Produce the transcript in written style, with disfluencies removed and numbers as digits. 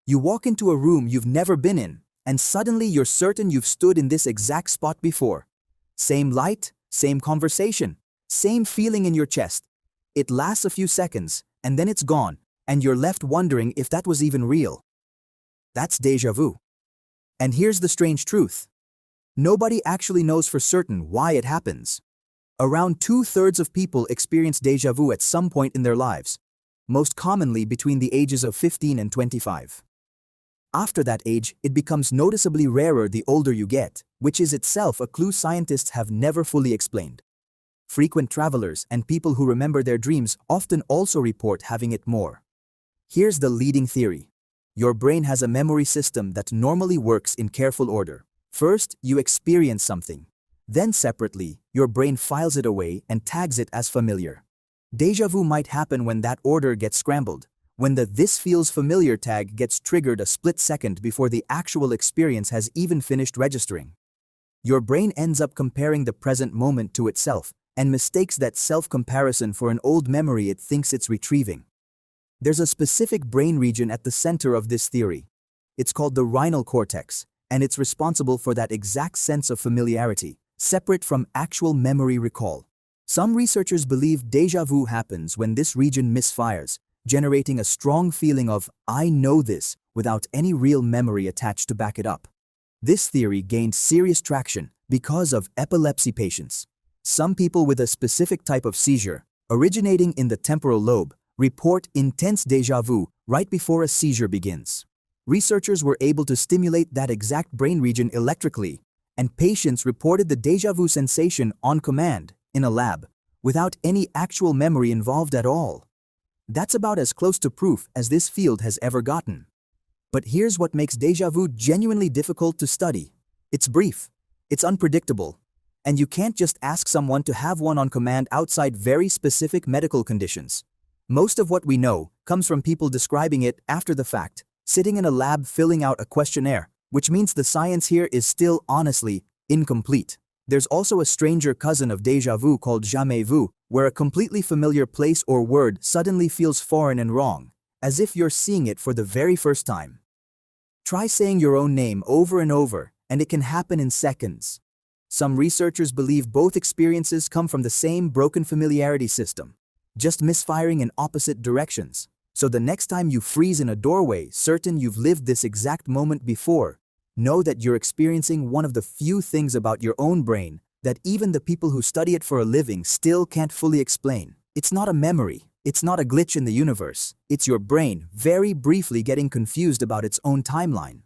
You walk into a room you've never been in, and suddenly you're certain you've stood in this exact spot before. Same light, same conversation, same feeling in your chest. It lasts a few seconds, and then it's gone, and you're left wondering if that was even real. That's déjà vu. And here's the strange truth. Nobody actually knows for certain why it happens. Around 2/3 of people experience déjà vu at some point in their lives, most commonly between the ages of 15 and 25. After that age, it becomes noticeably rarer the older you get, which is itself a clue scientists have never fully explained. Frequent travelers and people who remember their dreams often also report having it more. Here's the leading theory. Your brain has a memory system that normally works in careful order. First, you experience something. Then separately, your brain files it away and tags it as familiar. Déjà vu might happen when that order gets scrambled, when the "this feels familiar" tag gets triggered a split second before the actual experience has even finished registering. Your brain ends up comparing the present moment to itself and mistakes that self-comparison for an old memory it thinks it's retrieving. There's a specific brain region at the center of this theory. It's called the rhinal cortex, and it's responsible for that exact sense of familiarity, separate from actual memory recall. Some researchers believe déjà vu happens when this region misfires, generating a strong feeling of "I know this" without any real memory attached to back it up. This theory gained serious traction because of epilepsy patients. Some people with a specific type of seizure, originating in the temporal lobe, report intense déjà vu right before a seizure begins. Researchers were able to stimulate that exact brain region electrically, and patients reported the déjà vu sensation on command in a lab, without any actual memory involved at all. That's about as close to proof as this field has ever gotten. But here's what makes déjà vu genuinely difficult to study. It's brief, it's unpredictable, and you can't just ask someone to have one on command outside very specific medical conditions. Most of what we know comes from people describing it after the fact, sitting in a lab filling out a questionnaire, which means the science here is still, honestly, incomplete. There's also a stranger cousin of déjà vu called Jamais vu, where a completely familiar place or word suddenly feels foreign and wrong, as if you're seeing it for the very first time. Try saying your own name over and over, and it can happen in seconds. Some researchers believe both experiences come from the same broken familiarity system, just misfiring in opposite directions. So the next time you freeze in a doorway, certain you've lived this exact moment before, know that you're experiencing one of the few things about your own brain that even the people who study it for a living still can't fully explain. It's not a memory, it's not a glitch in the universe, it's your brain very briefly getting confused about its own timeline.